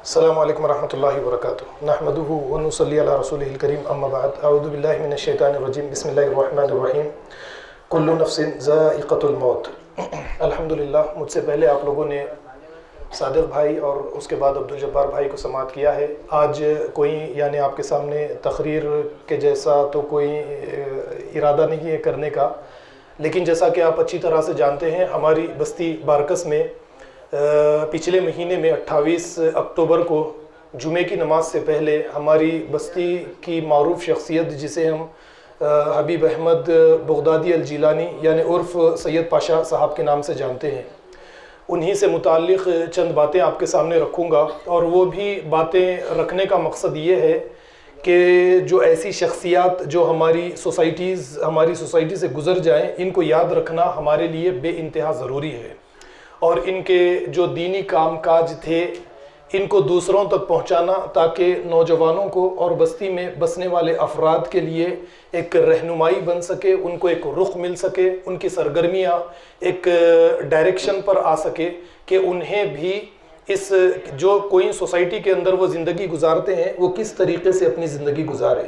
السلام علیکم ورحمۃ اللہ وبرکاتہ نحمدہ ونصلی علی رسولہ الکریم اما بعد اعوذ باللہ من الشیطان الرجیم بسم اللہ الرحمن الرحیم کل نفس ذائقۃ الموت۔ الحمدللہ مجھ سے پہلے آپ لوگوں نے صادق بھائی اور اس کے بعد عبدالجبار بھائی کو سماعت کیا ہے۔ آج کوئی یعنی آپ کے سامنے تقریر کے جیسا تو کوئی ارادہ نہیں ہے کرنے کا، لیکن جیسا کہ آپ اچھی طرح سے جانتے ہیں ہماری بستی بارکس میں پچھلے مہینے میں 28 اکتوبر کو جمعے کی نماز سے پہلے ہماری بستی کی معروف شخصیت جسے ہم حبیب احمد بغدادی الجیلانی یعنی عرف سید پاشا صاحب کے نام سے جانتے ہیں، انہی سے متعلق چند باتیں آپ کے سامنے رکھوں گا، اور وہ بھی باتیں رکھنے کا مقصد یہ ہے کہ جو ایسی شخصیات جو ہماری سوسائٹی سے گزر جائیں ان کو یاد رکھنا ہمارے لیے بے انتہا ضروری ہے، اور ان کے جو دینی کام کاج تھے ان کو دوسروں تک پہنچانا تاکہ نوجوانوں کو اور بستی میں بسنے والے افراد کے لیے ایک رہنمائی بن سکے، ان کو ایک رخ مل سکے، ان کی سرگرمیاں ایک ڈائریکشن پر آ سکے کہ انہیں بھی اس جو کوئی سوسائٹی کے اندر وہ زندگی گزارتے ہیں وہ کس طریقے سے اپنی زندگی گزارے۔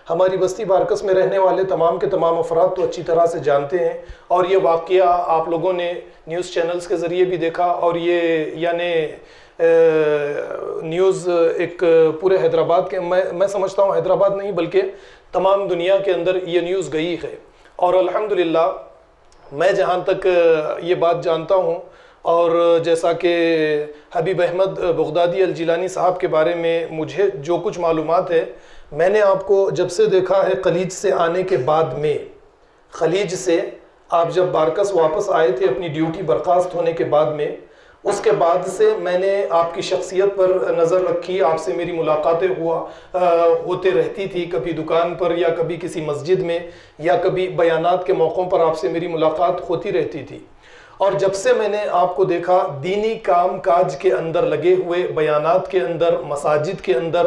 ہماری بستی بارکس میں رہنے والے تمام کے تمام افراد تو اچھی طرح سے جانتے ہیں، اور یہ واقعہ آپ لوگوں نے نیوز چینلز کے ذریعے بھی دیکھا، اور یہ یعنی نیوز ایک پورے حیدرآباد کے میں سمجھتا ہوں حیدرآباد نہیں بلکہ تمام دنیا کے اندر یہ نیوز گئی ہے، اور الحمدللہ میں جہاں تک یہ بات جانتا ہوں اور جیسا کہ حبیب احمد بغدادی الجیلانی صاحب کے بارے میں مجھے جو کچھ معلومات ہے، میں نے آپ کو جب سے دیکھا ہے خلیج سے آنے کے بعد میں، خلیج سے آپ جب بارکس واپس آئے تھے اپنی ڈیوٹی برخاست ہونے کے بعد میں، اس کے بعد سے میں نے آپ کی شخصیت پر نظر رکھی، آپ سے میری ملاقاتیں ہوتے رہتی تھی، کبھی دکان پر یا کبھی کسی مسجد میں یا کبھی بیانات کے موقعوں پر آپ سے میری ملاقات ہوتی رہتی تھی، اور جب سے میں نے آپ کو دیکھا دینی کام کاج کے اندر لگے ہوئے، بیانات کے اندر، مساجد کے اندر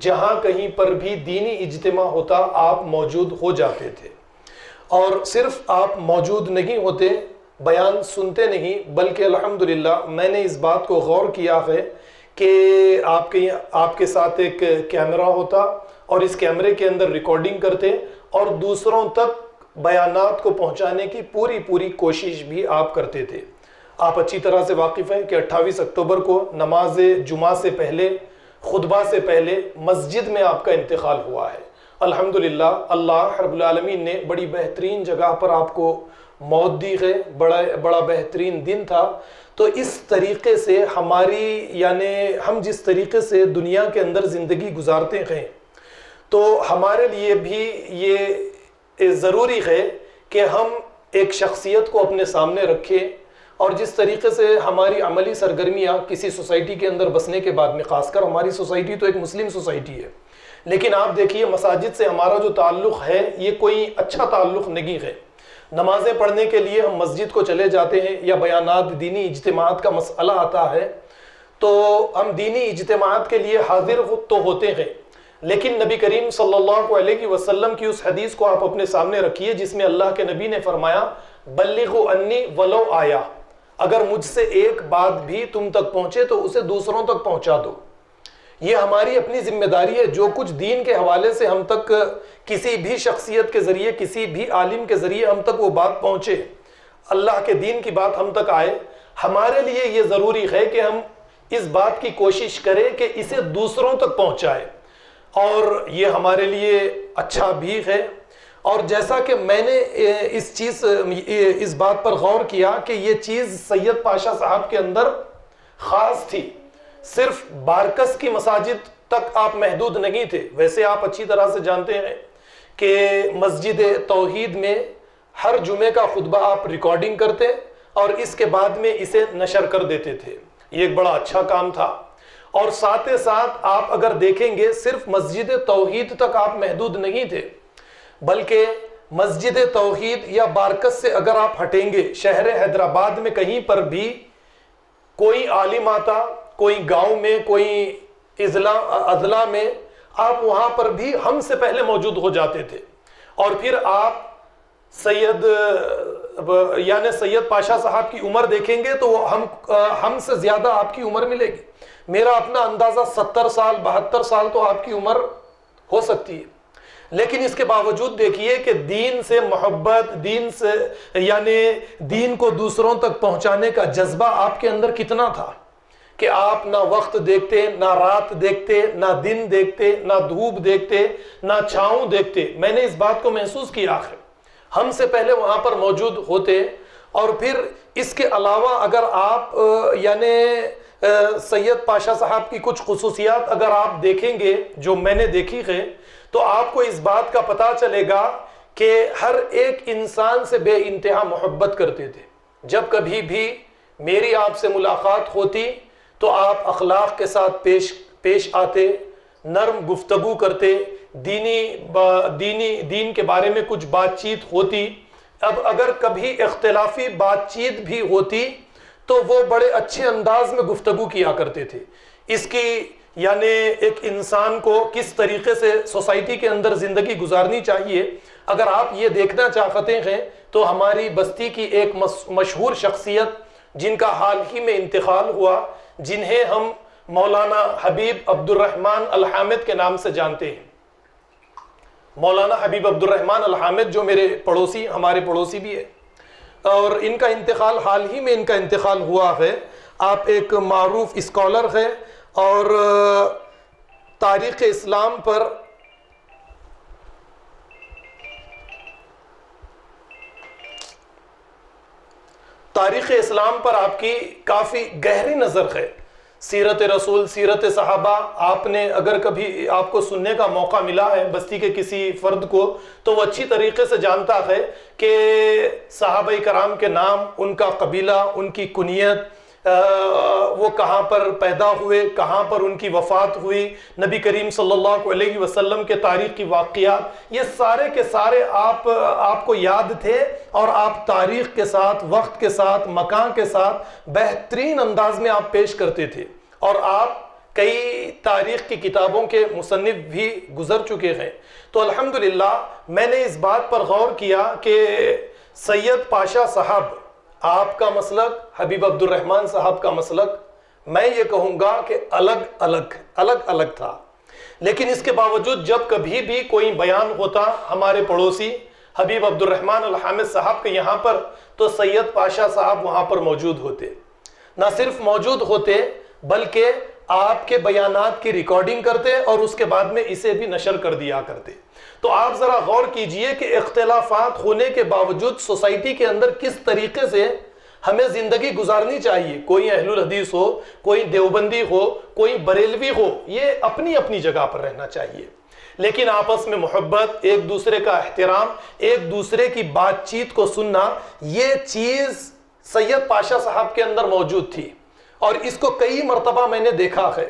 جہاں کہیں پر بھی دینی اجتماع ہوتا آپ موجود ہو جاتے تھے، اور صرف آپ موجود نہیں ہوتے، بیان سنتے نہیں، بلکہ الحمدللہ میں نے اس بات کو غور کیا ہے کہ آپ کے ساتھ ایک کیمرہ ہوتا اور اس کیمرے کے اندر ریکارڈنگ کرتے اور دوسروں تک بیانات کو پہنچانے کی پوری کوشش بھی آپ کرتے تھے۔ آپ اچھی طرح سے واقف ہیں کہ 28 اکتوبر کو نماز جمعہ سے پہلے، خطبہ سے پہلے مسجد میں آپ کا انتقال ہوا ہے۔ الحمدللہ اللہ رب العالمین نے بڑی بہترین جگہ پر آپ کو موت دی ہے، بڑا بہترین دن تھا، تو اس طریقے سے ہماری یعنی ہم جس طریقے سے دنیا کے اندر زندگی گزارتے ہیں تو ہمارے لیے بھی یہ ضروری ہے کہ ہم ایک شخصیت کو اپنے سامنے رکھیں، اور جس طریقے سے ہماری عملی سرگرمیاں کسی سوسائٹی کے اندر بسنے کے بعد میں، خاص کر ہماری سوسائٹی تو ایک مسلم سوسائٹی ہے، لیکن آپ دیکھیے مساجد سے ہمارا جو تعلق ہے یہ کوئی اچھا تعلق نہیں ہے۔ نمازیں پڑھنے کے لیے ہم مسجد کو چلے جاتے ہیں یا بیانات دینی اجتماعات کا مسئلہ آتا ہے تو ہم دینی اجتماعات کے لیے حاضر تو ہوتے ہیں، لیکن نبی کریم صلی اللہ علیہ وسلم کی اس حدیث کو آپ اپنے سامنے رکھیے جس میں اللہ کے نبی نے فرمایا بلغوا انی ولو آیا، اگر مجھ سے ایک بات بھی تم تک پہنچے تو اسے دوسروں تک پہنچا دو۔ یہ ہماری اپنی ذمہ داری ہے، جو کچھ دین کے حوالے سے ہم تک کسی بھی شخصیت کے ذریعے، کسی بھی عالم کے ذریعے ہم تک وہ بات پہنچے، اللہ کے دین کی بات ہم تک آئے، ہمارے لیے یہ ضروری ہے کہ ہم اس بات کی کوشش کریں کہ اسے دوسروں تک پہنچائے، اور یہ ہمارے لیے اچھا بھی ہے۔ اور جیسا کہ میں نے اس بات پر غور کیا کہ یہ چیز سید پاشا صاحب کے اندر خاص تھی، صرف بارکس کی مساجد تک آپ محدود نہیں تھے، ویسے آپ اچھی طرح سے جانتے ہیں کہ مسجد توحید میں ہر جمعے کا خطبہ آپ ریکارڈنگ کرتے اور اس کے بعد میں اسے نشر کر دیتے تھے، یہ ایک بڑا اچھا کام تھا، اور ساتھ ساتھ آپ اگر دیکھیں گے صرف مسجد توحید تک آپ محدود نہیں تھے، بلکہ مسجد توحید یا بارکس سے اگر آپ ہٹیں گے شہر حیدرآباد میں کہیں پر بھی کوئی عالم آتا، کوئی گاؤں میں، کوئی اضلاع میں، آپ وہاں پر بھی ہم سے پہلے موجود ہو جاتے تھے، اور پھر آپ سید پاشا صاحب کی عمر دیکھیں گے تو ہم سے زیادہ آپ کی عمر ملے گی، میرا اپنا اندازہ 70 سال 72 سال تو آپ کی عمر ہو سکتی ہے، لیکن اس کے باوجود دیکھیے کہ دین سے محبت، دین سے یعنی دین کو دوسروں تک پہنچانے کا جذبہ آپ کے اندر کتنا تھا کہ آپ نہ وقت دیکھتے، نہ رات دیکھتے، نہ دن دیکھتے، نہ دھوپ دیکھتے، نہ چھاؤں دیکھتے۔ میں نے اس بات کو محسوس کیا آخر ہم سے پہلے وہاں پر موجود ہوتے۔ اور پھر اس کے علاوہ اگر آپ یعنی سید پاشا صاحب کی کچھ خصوصیات اگر آپ دیکھیں گے جو میں نے دیکھی ہے، تو آپ کو اس بات کا پتہ چلے گا کہ ہر ایک انسان سے بے انتہا محبت کرتے تھے۔ جب کبھی بھی میری آپ سے ملاقات ہوتی تو آپ اخلاق کے ساتھ پیش آتے، نرم گفتگو کرتے، دین کے بارے میں کچھ بات چیت ہوتی۔ اب اگر کبھی اختلافی بات چیت بھی ہوتی تو وہ بڑے اچھے انداز میں گفتگو کیا کرتے تھے۔ اس کی یعنی ایک انسان کو کس طریقے سے سوسائٹی کے اندر زندگی گزارنی چاہیے، اگر آپ یہ دیکھنا چاہتے ہیں تو ہماری بستی کی ایک مشہور شخصیت جن کا حال ہی میں انتقال ہوا، جنہیں ہم مولانا حبیب عبد الرحمن الحامد کے نام سے جانتے ہیں۔ مولانا حبیب عبد الرحمن الحامد جو ہمارے پڑوسی بھی ہے، اور ان کا انتقال حال ہی میں ان کا انتقال ہوا ہے۔ آپ ایک معروف اسکالر ہے اور تاریخ اسلام پر آپ کی کافی گہری نظر ہے۔ سیرت رسول، سیرت صحابہ، آپ نے اگر کبھی آپ کو سننے کا موقع ملا ہے بستی کے کسی فرد کو، تو وہ اچھی طریقے سے جانتا ہے کہ صحابہ کرام کے نام، ان کا قبیلہ، ان کی کنیت، وہ کہاں پر پیدا ہوئے، کہاں پر ان کی وفات ہوئی، نبی کریم صلی اللہ علیہ وسلم کے تاریخی واقعات، یہ سارے کے سارے آپ کو یاد تھے، اور آپ تاریخ کے ساتھ، وقت کے ساتھ، مکان کے ساتھ بہترین انداز میں آپ پیش کرتے تھے۔ اور آپ کئی تاریخ کی کتابوں کے مصنف بھی گزر چکے ہیں۔ تو الحمدللہ میں نے اس بات پر غور کیا کہ سید پاشا صاحب، آپ کا مسلک، حبیب عبد الرحمن صاحب کا مسلک، میں یہ کہوں گا کہ الگ الگ تھا، لیکن اس کے باوجود جب کبھی بھی کوئی بیان ہوتا ہمارے پڑوسی حبیب عبد الرحمن الحامد صاحب کے یہاں پر، تو سید پاشا صاحب وہاں پر موجود ہوتے۔ نہ صرف موجود ہوتے بلکہ آپ کے بیانات کی ریکارڈنگ کرتے اور اس کے بعد میں اسے بھی نشر کر دیا کرتے۔ تو آپ ذرا غور کیجئے کہ اختلافات ہونے کے باوجود سوسائٹی کے اندر کس طریقے سے ہمیں زندگی گزارنی چاہیے۔ کوئی اہل الحدیث ہو، کوئی دیوبندی ہو، کوئی بریلوی ہو، یہ اپنی اپنی جگہ پر رہنا چاہیے، لیکن آپس میں محبت، ایک دوسرے کا احترام، ایک دوسرے کی بات چیت کو سننا، یہ چیز سید پاشا صاحب کے اندر موجود تھی۔ اور اس کو کئی مرتبہ میں نے دیکھا ہے۔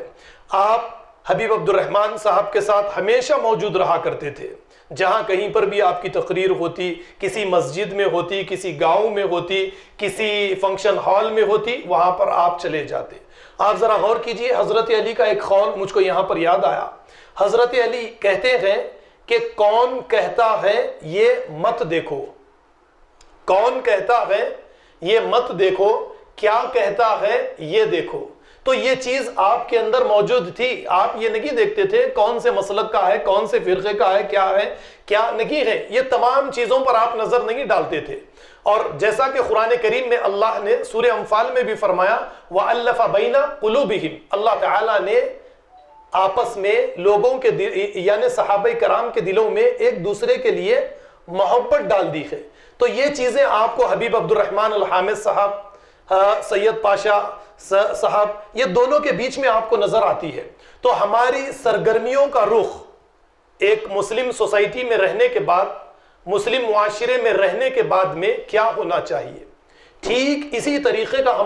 آپ حبیب عبد الرحمن صاحب کے ساتھ ہمیشہ موجود رہا کرتے تھے، جہاں کہیں پر بھی آپ کی تقریر ہوتی، کسی مسجد میں ہوتی، کسی گاؤں میں ہوتی، کسی فنکشن ہال میں ہوتی، وہاں پر آپ چلے جاتے۔ آپ ذرا غور کیجئے، حضرت علی کا ایک قول مجھ کو یہاں پر یاد آیا۔ حضرت علی کہتے ہیں کہ کون کہتا ہے یہ مت دیکھو، کون کہتا ہے یہ مت دیکھو، کیا کہتا ہے یہ دیکھو۔ تو یہ چیز آپ کے اندر موجود تھی۔ آپ یہ نہیں دیکھتے تھے کون سے مسلک کا ہے، کون سے فرقے کا ہے، کیا نہیں ہے، یہ تمام چیزوں پر آپ نظر نہیں ڈالتے تھے۔ اور جیسا کہ قرآن کریم میں اللہ نے سورہ انفال میں بھی فرمایا وَأَلَّفَ بَيْنَ قُلُوبِهِمْ، اللہ تعالیٰ نے آپس میں لوگوں کے یعنی صحابہ کرام کے دلوں میں ایک دوسرے کے لیے محبت ڈال دی ہے۔ تو یہ چیزیں آپ کو حبیب عبد الرحمن الحامد صاحب، سید پاشا صاحب، یہ دونوں کے بیچ میں آپ کو نظر آتی ہے۔ تو ہماری سرگرمیوں کا رخ ایک مسلم سوسائٹی میں رہنے کے بعد، مسلم معاشرے میں رہنے کے بعد میں کیا ہونا چاہیے، ٹھیک اسی طریقے کا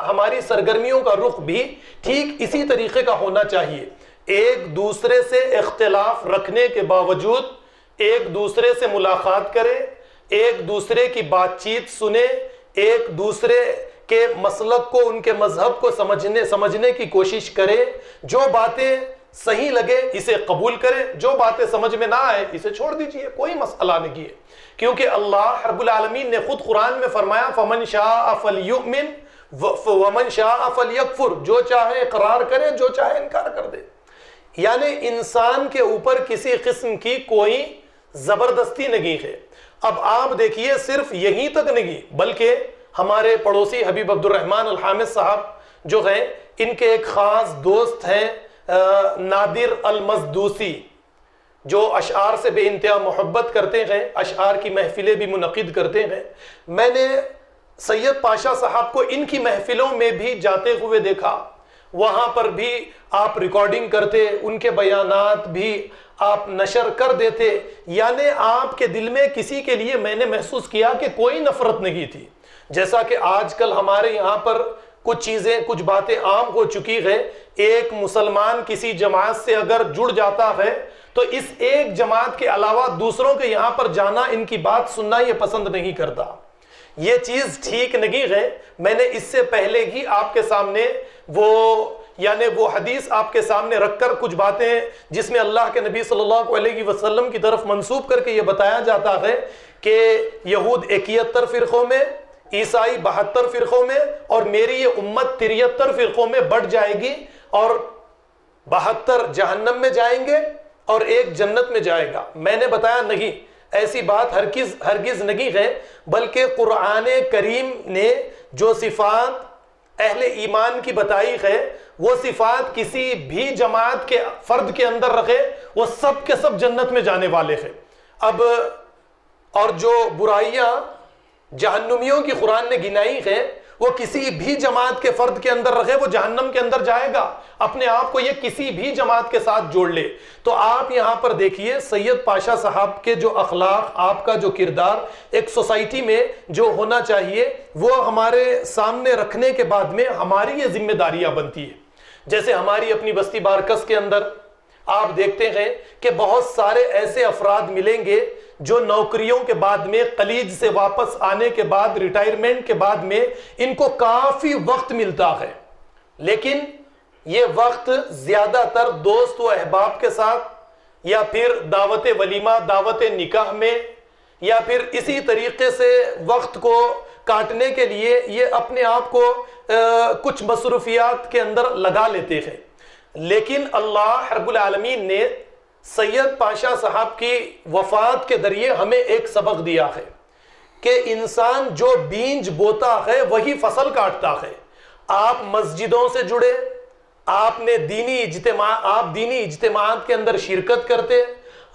ہماری سرگرمیوں کا رخ بھی ٹھیک اسی طریقے کا ہونا چاہیے۔ ایک دوسرے سے اختلاف رکھنے کے باوجود ایک دوسرے سے ملاقات کریں، ایک دوسرے کی بات چیت سنیں، ایک دوسرے کے مسلک کو، ان کے مذہب کو سمجھنے کی کوشش کریں۔ جو باتیں صحیح لگے اسے قبول کریں، جو باتیں سمجھ میں نہ آئے اسے چھوڑ دیجئے، کوئی مسئلہ نہیں ہے۔ کیونکہ اللہ رب العالمین نے خود قرآن میں فرمایا فَمَنْ شَاءَ فَلْيُؤْمِنْ وَمَنْ شَاءَ فَلْيَكْفُرْ، جو چاہے اقرار کرے، جو چاہے انکار کر دے۔ یعنی انسان کے اوپر کسی قسم کی کوئی زبردستی نہیں ہے۔ اب آپ دیکھیے صرف یہیں تک نہیں، بلکہ ہمارے پڑوسی حبیب عبد الرحمن الحامد صاحب جو ہیں، ان کے ایک خاص دوست ہیں نادر المزدوسی، جو اشعار سے بے انتہا محبت کرتے ہیں، اشعار کی محفلیں بھی منعقد کرتے ہیں۔ میں نے سید پاشا صاحب کو ان کی محفلوں میں بھی جاتے ہوئے دیکھا، وہاں پر بھی آپ ریکارڈنگ کرتے، ان کے بیانات بھی آپ نشر کر دیتے، یعنی آپ کے دل میں کسی کے لیے میں نے محسوس کیا کہ کوئی نفرت نہیں تھی۔ جیسا کہ آج کل ہمارے یہاں پر کچھ چیزیں، کچھ باتیں عام ہو چکی ہے، ایک مسلمان کسی جماعت سے اگر جڑ جاتا ہے تو اس ایک جماعت کے علاوہ دوسروں کے یہاں پر جانا، ان کی بات سننا یہ پسند نہیں کرتا۔ یہ چیز ٹھیک نہیں ہے۔ میں نے اس سے پہلے ہی آپ کے سامنے وہ حدیث آپ کے سامنے رکھ کر کچھ باتیں جس میں اللہ کے نبی صلی اللہ علیہ وسلم کی طرف منسوب کر کے یہ بتایا جاتا ہے کہ یہود 71 فرقوں میں، عیسائی 72 فرقوں میں، اور میری یہ امت 73 فرقوں میں بٹ جائے گی، اور 72 جہنم میں جائیں گے اور ایک جنت میں جائے گا۔ میں نے بتایا نہیں، ایسی بات ہرگز نہیں ہے، بلکہ قرآن کریم نے جو صفات اہل ایمان کی بتائی ہے، وہ صفات کسی بھی جماعت کے فرد کے اندر رکھے، وہ سب کے سب جنت میں جانے والے ہیں۔ اب اور جو برائیاں جہنمیوں کی قرآن نے گنائی ہے، وہ کسی بھی جماعت کے فرد کے اندر رکھے، وہ جہنم کے اندر جائے گا۔ اپنے آپ کو یہ کسی بھی جماعت کے ساتھ جوڑ لے۔ تو آپ یہاں پر دیکھیے سید پاشا صاحب کے جو اخلاق، آپ کا جو کردار ایک سوسائٹی میں جو ہونا چاہیے، وہ ہمارے سامنے رکھنے کے بعد میں ہماری یہ ذمہ داریاں بنتی ہے۔ جیسے ہماری اپنی بستی بارکس کے اندر آپ دیکھتے ہیں کہ بہت سارے ایسے افراد ملیں گے جو نوکریوں کے بعد میں، قلیج سے واپس آنے کے بعد، ریٹائرمنٹ کے بعد میں ان کو کافی وقت ملتا ہے، لیکن یہ وقت زیادہ تر دوست و احباب کے ساتھ، یا پھر دعوت ولیمہ، دعوت نکاح میں، یا پھر اسی طریقے سے وقت کو کاٹنے کے لیے یہ اپنے آپ کو کچھ مصروفیات کے اندر لگا لیتے ہیں۔ لیکن اللہ رب العالمین نے سید پاشا صاحب کی وفات کے ذریعے ہمیں ایک سبق دیا ہے کہ انسان جو بیج بوتا ہے وہی فصل کاٹتا ہے۔ آپ مسجدوں سے جڑے، آپ دینی اجتماعات کے اندر شرکت کرتے،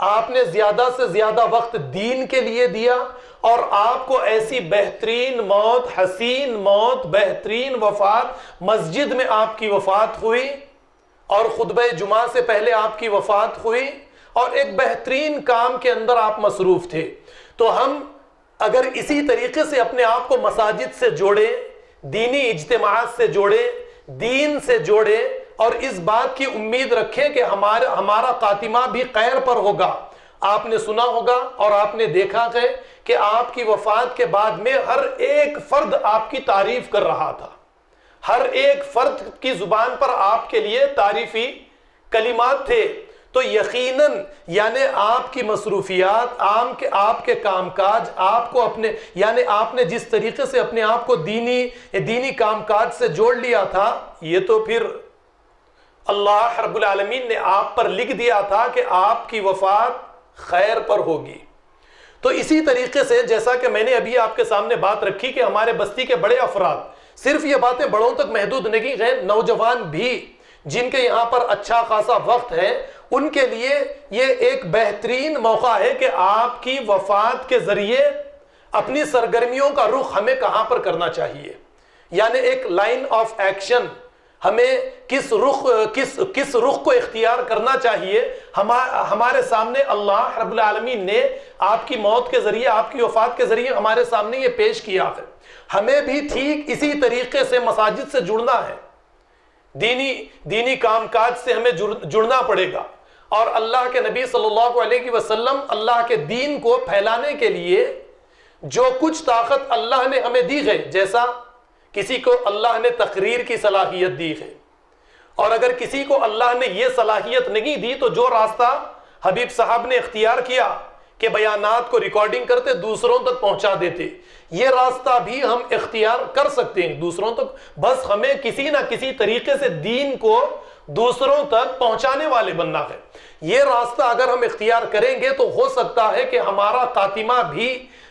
آپ نے زیادہ سے زیادہ وقت دین کے لیے دیا، اور آپ کو ایسی بہترین موت، حسین موت، بہترین وفات، مسجد میں آپ کی وفات ہوئی، اور خطبہ جمعہ سے پہلے آپ کی وفات ہوئی، اور ایک بہترین کام کے اندر آپ مصروف تھے۔ تو ہم اگر اسی طریقے سے اپنے آپ کو مساجد سے جوڑیں، دینی اجتماعات سے جوڑیں، دین سے جوڑیں، اور اس بات کی امید رکھیں کہ ہمارا خاتمہ بھی خیر پر ہوگا۔ آپ نے سنا ہوگا اور آپ نے دیکھا ہے کہ آپ کی وفات کے بعد میں ہر ایک فرد آپ کی تعریف کر رہا تھا، ہر ایک فرد کی زبان پر آپ کے لیے تعریفی کلمات تھے۔ تو یقیناً یعنی آپ کی مصروفیات، آپ کے کام کاج، آپ کو آپ نے جس طریقے سے اپنے آپ کو دینی کام کاج سے جوڑ لیا تھا، یہ تو پھر اللہ رب العالمین نے آپ پر لکھ دیا تھا کہ آپ کی وفات خیر پر ہوگی۔ تو اسی طریقے سے جیسا کہ میں نے ابھی آپ کے سامنے بات رکھی کہ ہمارے بستی کے بڑے افراد، صرف یہ باتیں بڑوں تک محدود نہیں ہیں، نوجوان بھی جن کے یہاں پر اچھا خاصا وقت ہے، ان کے لیے یہ ایک بہترین موقع ہے کہ آپ کی وفات کے ذریعے اپنی سرگرمیوں کا رخ ہمیں کہاں پر کرنا چاہیے، یعنی ایک لائن آف ایکشن، ہمیں کس رخ کو اختیار کرنا چاہیے۔ ہمارے سامنے اللہ رب العالمین نے آپ کی موت کے ذریعے، آپ کی وفات کے ذریعے ہمارے سامنے یہ پیش کیا ہے۔ ہمیں بھی ٹھیک اسی طریقے سے مساجد سے جڑنا ہے، دینی کام کاج سے ہمیں جڑنا پڑے گا، اور اللہ کے نبی صلی اللہ علیہ وسلم اللہ کے دین کو پھیلانے کے لیے جو کچھ طاقت اللہ نے ہمیں دی ہے، جیسا کسی کو اللہ نے تقریر کی صلاحیت دی ہے، اور اگر کسی کو اللہ نے یہ صلاحیت نہیں دی تو جو راستہ حبیب صاحب نے اختیار کیا کہ بیانات کو ریکارڈنگ کرتے دوسروں تک پہنچا دیتے. یہ راستہ بھی ہم اختیار کر سکتے ہیں دوسروں تک, بس ہمیں کسی نہ کسی طریقے سے دین کو دوسروں تک پہنچانے والے بننا ہے. یہ راستہ اگر ہم اختیار کریں گے تو ہو سکتا ہے کہ ہمارا خاتمہ بھی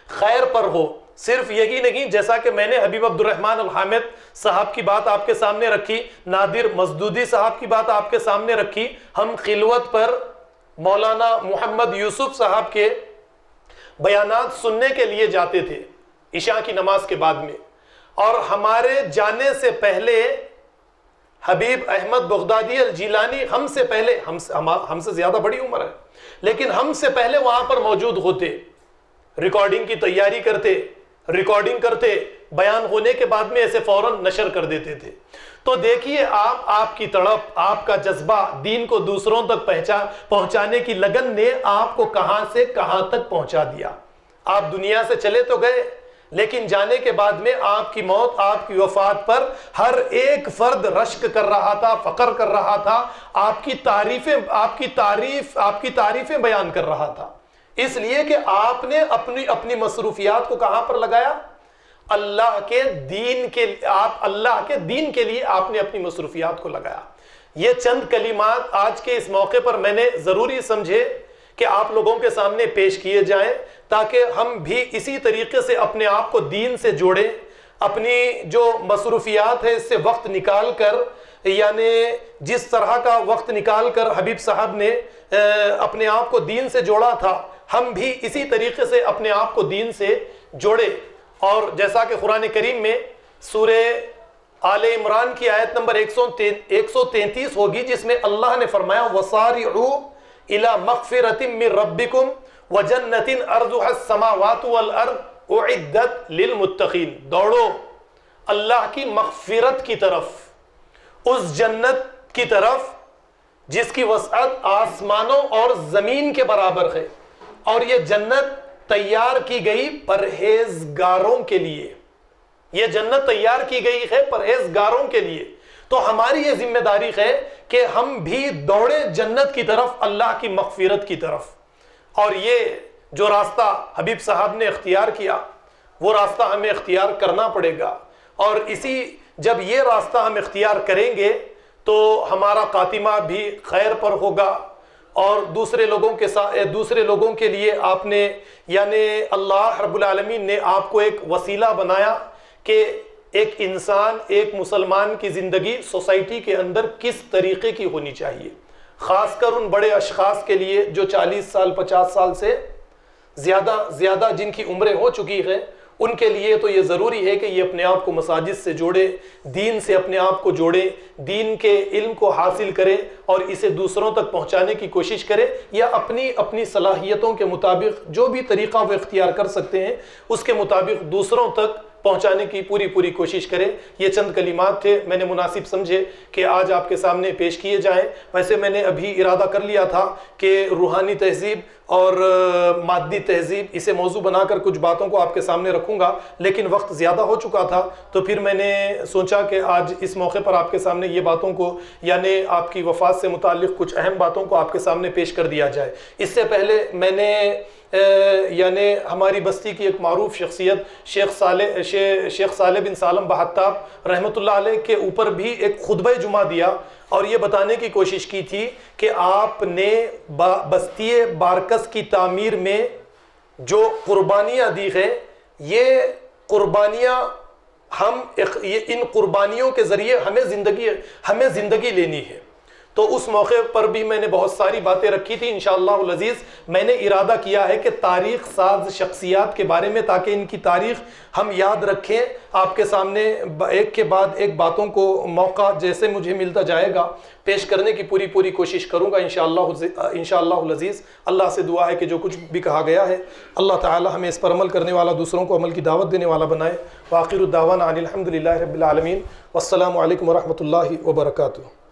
خیر پر ہو. صرف یہی نہیں, جیسا کہ میں نے حبیب عبد الرحمن الحامد صاحب کی بات آپ کے سامنے رکھی, نادر مزدودی صاحب کی بات آپ کے سامنے رکھی, ہم خلوت پر مولانا محمد یوسف صاحب کے بیانات سننے کے لیے جاتے تھے عشاء کی نماز کے بعد میں, اور ہمارے جانے سے پہلے حبیب احمد بغدادی الجیلانی ہم سے پہلے, ہم سے زیادہ بڑی عمر ہے لیکن ہم سے پہلے وہاں پر موجود ہوتے, ریکارڈنگ کی تیاری کرتے, ریکارڈنگ کرتے, بیان ہونے کے بعد میں ایسے فوراً نشر کر دیتے تھے. تو دیکھیے آپ کی تڑپ, آپ کا جذبہ دین کو دوسروں تک پہنچانے کی لگن نے آپ کو کہاں سے کہاں تک پہنچا دیا. آپ دنیا سے چلے تو گئے لیکن جانے کے بعد میں آپ کی موت, آپ کی وفات پر ہر ایک فرد رشک کر رہا تھا, فخر کر رہا تھا, آپ کی تعریفیں بیان کر رہا تھا. اس لیے کہ آپ نے اپنی مصروفیات کو کہاں پر لگایا؟ اللہ کے دین کے لیے آپ نے اپنی مصروفیات کو لگایا. یہ چند کلمات آج کے اس موقع پر میں نے ضروری سمجھے کہ آپ لوگوں کے سامنے پیش کیے جائیں تاکہ ہم بھی اسی طریقے سے اپنے آپ کو دین سے جوڑیں. اپنی جو مصروفیات ہے اس سے وقت نکال کر, یعنی جس طرح کا وقت نکال کر حبیب صاحب نے اپنے آپ کو دین سے جوڑا تھا, ہم بھی اسی طریقے سے اپنے آپ کو دین سے جوڑے. اور جیسا کہ قرآن کریم میں سورہ آل عمران کی آیت نمبر 133 ہوگی جس میں اللہ نے فرمایا وَصَارِعُوا إِلَى مَغْفِرَةٍ مِّن رَبِّكُمْ وَجَنَّةٍ أَرْضُهَا السَّمَاوَاتُ وَالْأَرْضُ أُعِدَّتْ لِلْمُتَّقِينَ. دوڑو اللہ کی مغفرت کی طرف, اس جنت کی طرف جس کی وسعت آسمانوں اور زمین کے برابر ہے, اور یہ جنت تیار کی گئی پرہیزگاروں کے لیے. یہ جنت تیار کی گئی ہے پرہیزگاروں کے لیے. تو ہماری یہ ذمہ داری ہے کہ ہم بھی دوڑے جنت کی طرف, اللہ کی مغفرت کی طرف. اور یہ جو راستہ حبیب صاحب نے اختیار کیا وہ راستہ ہمیں اختیار کرنا پڑے گا, اور جب یہ راستہ ہم اختیار کریں گے تو ہمارا خاتمہ بھی خیر پر ہوگا. اور دوسرے لوگوں کے لیے آپ نے, یعنی اللہ رب العالمین نے آپ کو ایک وسیلہ بنایا کہ ایک انسان, ایک مسلمان کی زندگی سوسائٹی کے اندر کس طریقے کی ہونی چاہیے. خاص کر ان بڑے اشخاص کے لیے جو 40 سال 50 سال سے زیادہ جن کی عمریں ہو چکی ہیں, ان کے لیے تو یہ ضروری ہے کہ یہ اپنے آپ کو مساجد سے جوڑے, دین سے اپنے آپ کو جوڑے, دین کے علم کو حاصل کرے اور اسے دوسروں تک پہنچانے کی کوشش کرے, یا اپنی صلاحیتوں کے مطابق جو بھی طریقہ وہ اختیار کر سکتے ہیں اس کے مطابق دوسروں تک پہنچانے کی پوری کوشش کرے. یہ چند کلمات تھے, میں نے مناسب سمجھے کہ آج آپ کے سامنے پیش کیے جائیں. ویسے میں نے ابھی ارادہ کر لیا تھا کہ روحانی تہذیب اور مادی تہذیب اسے موضوع بنا کر کچھ باتوں کو آپ کے سامنے رکھوں گا, لیکن وقت زیادہ ہو چکا تھا تو پھر میں نے سوچا کہ آج اس موقع پر آپ کے سامنے یہ باتوں کو, یعنی آپ کی وفات سے متعلق کچھ اہم باتوں کو آپ کے سامنے پیش کر دیا جائے. اس سے پہلے میں نے یعنی ہماری بستی کی ایک معروف شخصیت شیخ صالح بن سالم بہتاب رحمۃ اللہ علیہ کے اوپر بھی ایک خطبہ جمعہ دیا, اور یہ بتانے کی کوشش کی تھی کہ آپ نے بستی بارکس کی تعمیر میں جو قربانیاں دی ہیں, یہ قربانیاں ان قربانیوں کے ذریعے ہمیں زندگی لینی ہے. تو اس موقع پر بھی میں نے بہت ساری باتیں رکھی تھی. انشاءاللہ العزیز میں نے ارادہ کیا ہے کہ تاریخ ساز شخصیات کے بارے میں, تاکہ ان کی تاریخ ہم یاد رکھیں, آپ کے سامنے ایک کے بعد ایک باتوں کو موقع جیسے مجھے ملتا جائے گا پیش کرنے کی پوری کوشش کروں گا انشاءاللہ العزیز. اللہ سے دعا ہے کہ جو کچھ بھی کہا گیا ہے اللہ تعالی ہمیں اس پر عمل کرنے والا, دوسروں کو عمل کی دعوت دینے والا بنائے. وآخر الدعوانا ان الحمدللہ رب العالمین, والسلام علیکم ورحمۃ اللہ وبرکاتہ.